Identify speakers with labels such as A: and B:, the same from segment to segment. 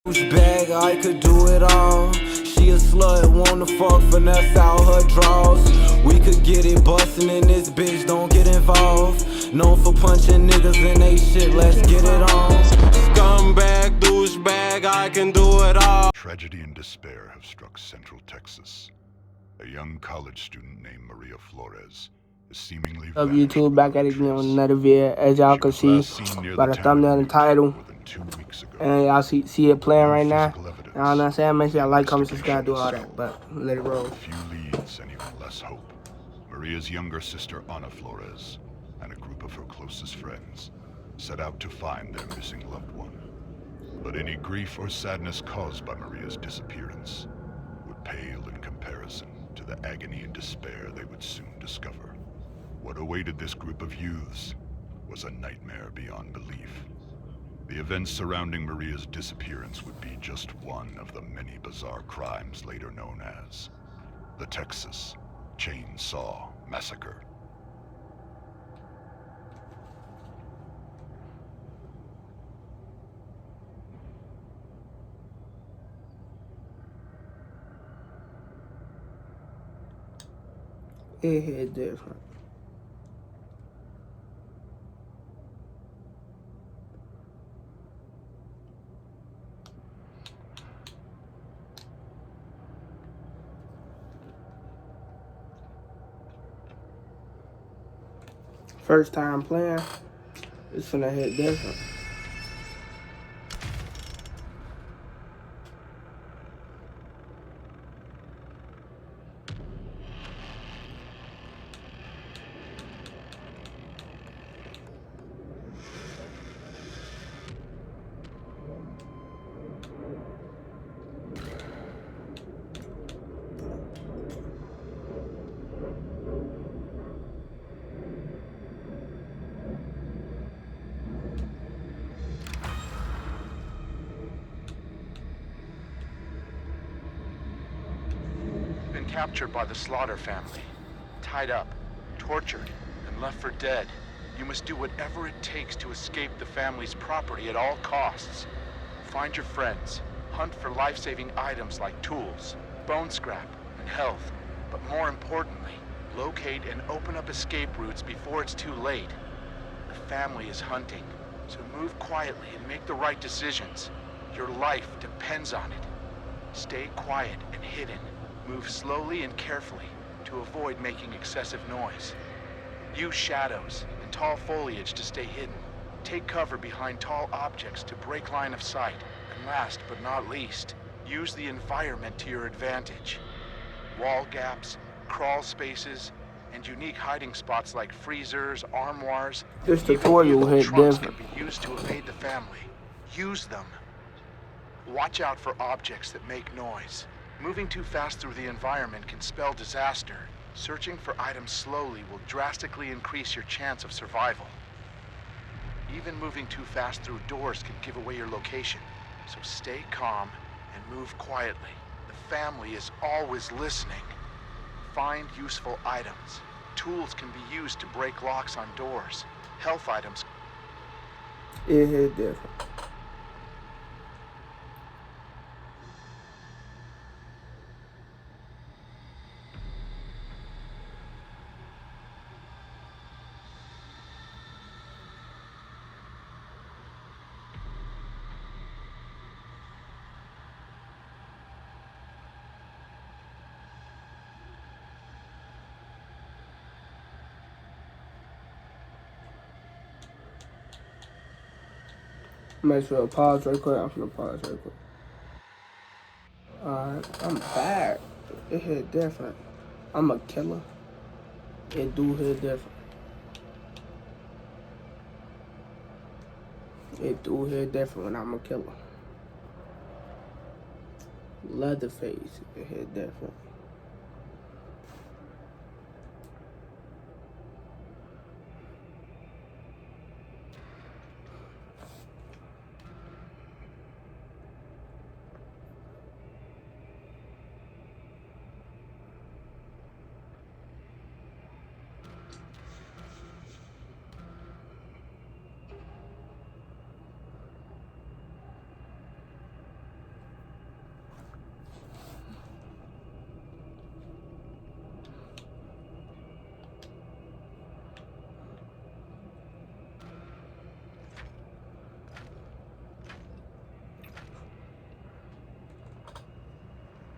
A: Bag, I could do it all. She a slut, wanna fuck, finesse out her draws. We could get it bustin' in this bitch, don't get involved. Known for punching niggas in they shit, let's get it on. Scumbag, douchebag, I can do it all.
B: Tragedy and despair have struck Central Texas. A young college student named Maria Flores is seemingly
C: Up YouTube, back at it again with another video. As y'all can see by the thumbnail and title, and y'all see it playing right now. You know what I'm saying? Make sure y'all like, comment, subscribe, do all that. But let it roll.
B: Few leads and even less hope. Maria's younger sister Ana Flores and a group of her closest friends set out to find their missing loved one. But any grief or sadness caused by Maria's disappearance would pale in comparison to the agony and despair they would soon discover. What awaited this group of youths was a nightmare beyond belief. The events surrounding Maria's disappearance would be just one of the many bizarre crimes later known as the Texas Chainsaw Massacre.
C: It hit different. First time playing, it's finna hit different.
D: Captured by the Slaughter family, tied up, tortured, and left for dead. You must do whatever it takes to escape the family's property at all costs. Find your friends, hunt for life-saving items like tools, bone scrap, and health. But more importantly, locate and open up escape routes before it's too late. The family is hunting, so move quietly and make the right decisions. Your life depends on it. Stay quiet and hidden. Move slowly and carefully to avoid making excessive noise. Use shadows and tall foliage to stay hidden. Take cover behind tall objects to break line of sight. And last but not least, use the environment to your advantage. Wall gaps, crawl spaces, and unique hiding spots like freezers, armoires,
C: This tutorial hit
D: trunks
C: different.
D: can be used to evade the family. Use them. Watch out for objects that make noise. Moving too fast through the environment can spell disaster. Searching for items slowly will drastically increase your chance of survival. Even moving too fast through doors can give away your location. So stay calm and move quietly. The family is always listening. Find useful items. Tools can be used to break locks on doors. Health items.
C: It hit different. Make sure to pause right quick. I'm gonna pause right quick. Alright, I'm back. It hit different. I'm a killer. It do hit different. It do hit different when I'm a killer. Leatherface, it hit different.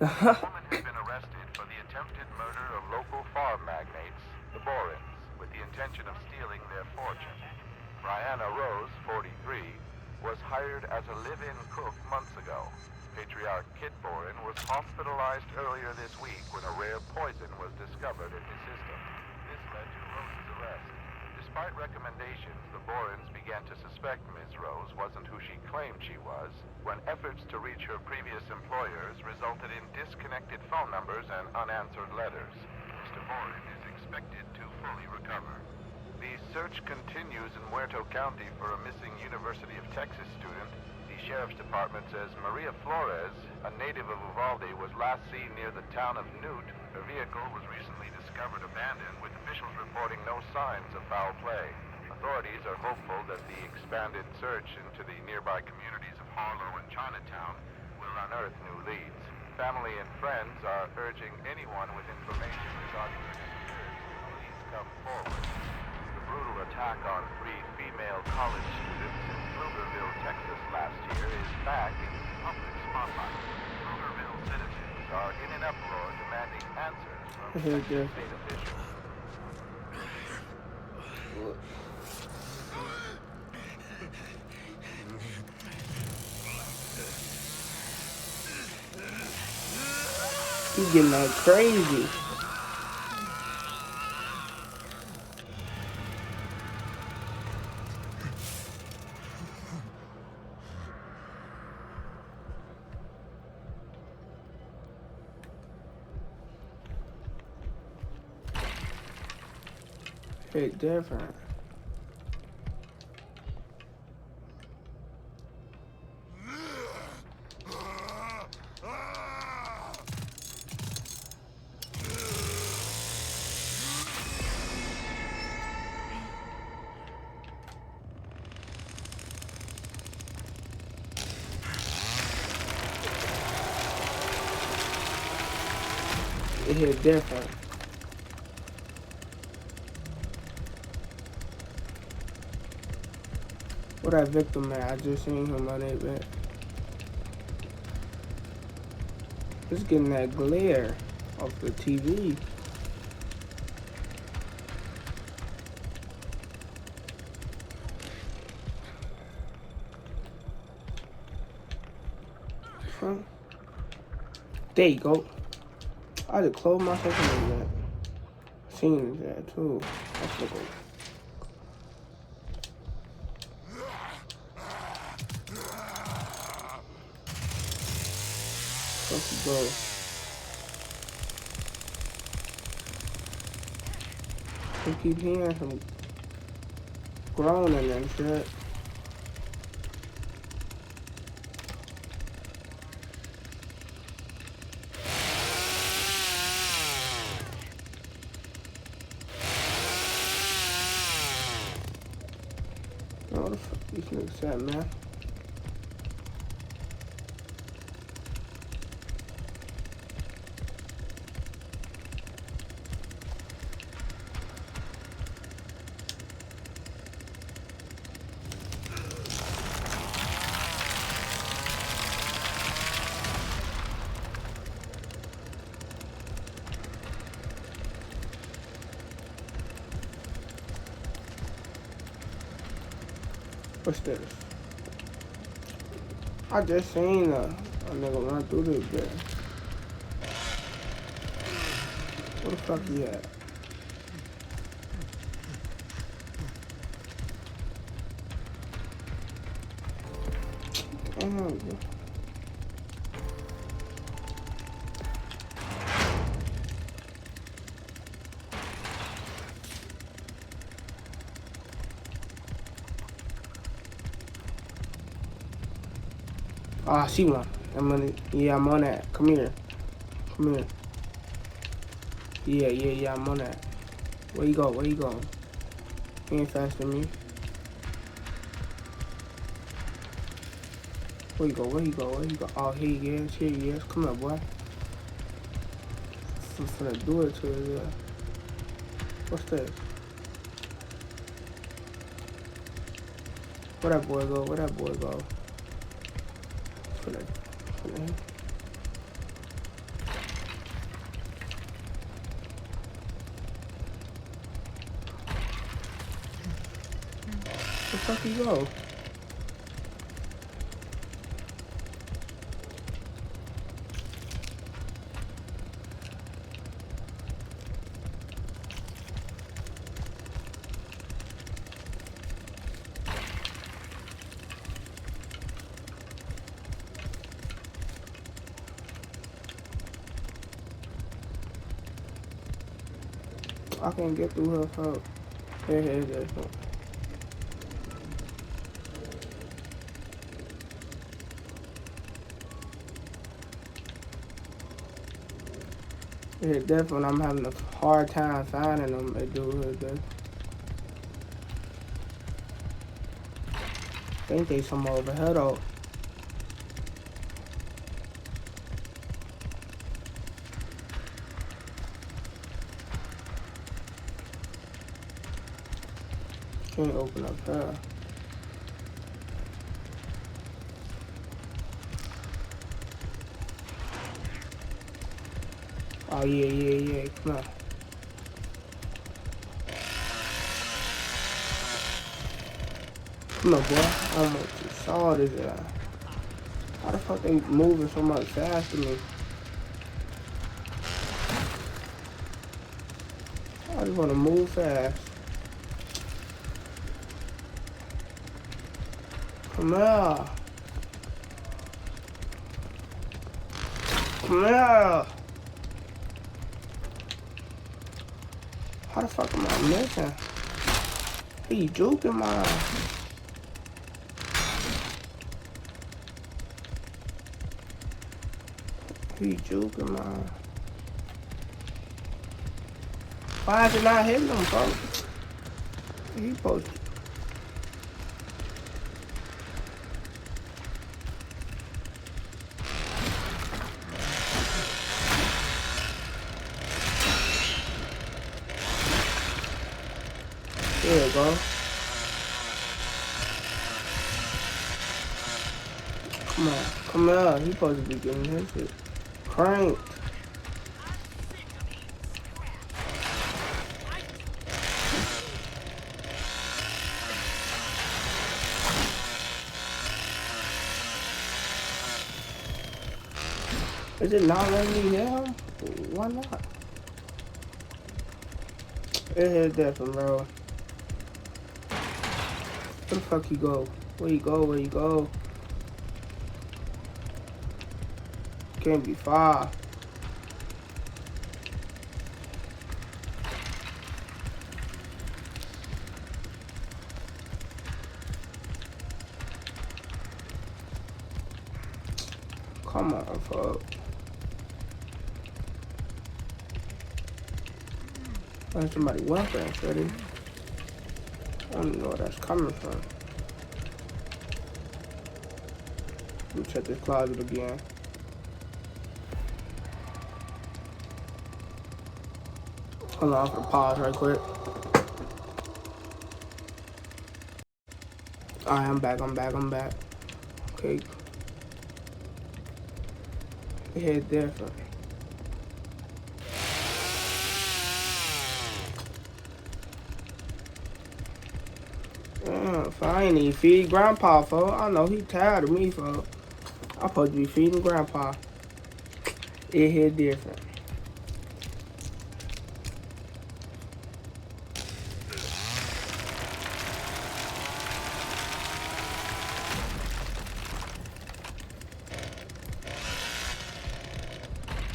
D: A woman has been arrested for the attempted murder of local farm magnates, the Borins, with the intention of stealing their fortune. Brianna Rose, 43, was hired as a live-in cook months ago. Patriarch Kit Borin was hospitalized earlier this week when a rare poison was discovered in his system. This led to Rose's arrest. Despite recommendations, the Borins began to suspect Ms. Rose wasn't who she claimed she was, when efforts to reach her previous employers resulted in disconnected phone numbers and unanswered letters. Mr. Borin is expected to fully recover. The search continues in Muerto County for a missing University of Texas student. The Sheriff's Department says Maria Flores, a native of Uvalde, was last seen near the town of Newt. Her vehicle was recently discovered abandoned, with officials reporting no signs of foul play. Authorities are hopeful that the expanded search into the nearby communities of Harlow and Chinatown will unearth new leads. Family and friends are urging anyone with information regarding her disappearance to please come forward. The brutal attack on 3 female college students in Pflugerville, Texas last year is back in the public spotlight. Pflugerville citizens are in an uproar demanding answers from Texas state officials.
C: He's getting that crazy. It's different. It hit different. What that victim at? I just seen him on it, man. It's getting that glare off the TV. Huh? There you go. I just closed myself in that. Seen that too. That's so cool. Let's go. I keep hearing some groaning and shit. Oh, what the fuck these niggas at, man? What's this? I just seen a nigga run through this bit. Where the fuck he at? Damn. Oh, I see one. I'm on that. Come here. Come here. Yeah, I'm on that. Where you go? He ain't faster than me. Where you go? Oh, here he is. Come on, boy. I'm finna do it to his What's this? Where that boy go? fuck he go? I can't get through her fault. Here's this one. Yeah, definitely I'm having a hard time finding them. They do this. I think they somewhere over here though. Can't open up here. Oh yeah. Come on. Come on, boy. I almost just saw this guy. How the fuck they moving so much faster than me? I just wanna move fast. Come here. Come here. How the fuck am I missing? He juking my. He juking my. Why is it not hitting him, folks? He supposed to. There you go. Come on. He supposed to be getting his shit cranked. Is it not letting me hit him? Why not? It hit that from bro. Where the fuck he go? Where you go? Can't be far. Come on, fuck. Where's somebody weapon, ready? I don't know where that's coming from. Let me check this closet again. Hold on, I'm gonna pause right quick. Alright, I'm back. Okay. It hit different. I ain't even feed Grandpa, folks. I know he tired of me, folks. I'm supposed to be feeding Grandpa. It hit different.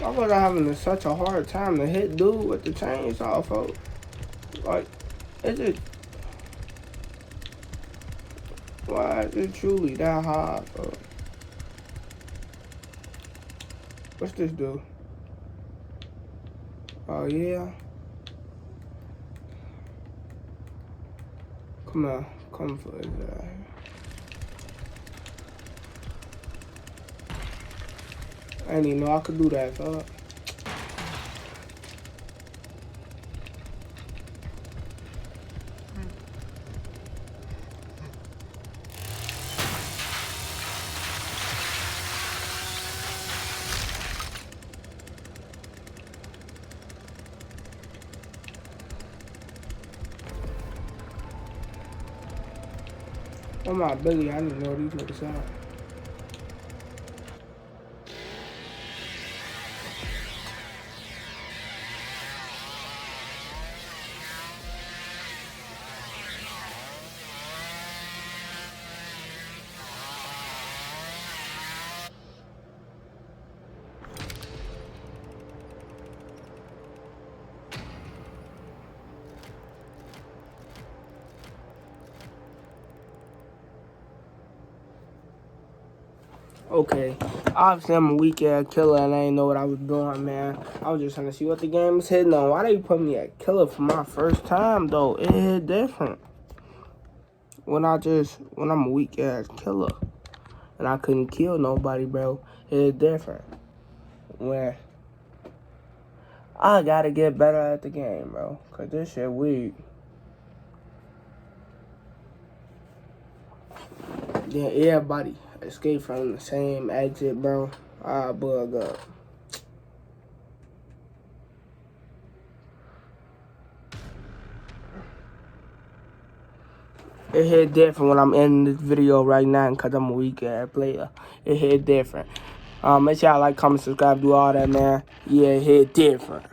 C: I was having such a hard time to hit dude with the chainsaw, folks. Like, it's just... Why is it truly that hard, folks? What's this do? Oh, yeah? Come on. Come for his ass. I didn't even know I could do that, fuck. Oh my Billy, I didn't know these niggas out. Okay, obviously I'm a weak ass killer and I didn't know what I was doing, man. I was just trying to see what the game was hitting on. Why they put me at killer for my first time though? It hit different. When I'm a weak ass killer and I couldn't kill nobody, bro. It hit different. Where I gotta get better at the game, bro. Cause this shit weak. Then everybody escape from the same exit, bro. I bug up. It hit different when I'm ending this video right now because I'm a weak ass player. It hit different. Make sure y'all like, comment, subscribe, do all that, man. Yeah, it hit different.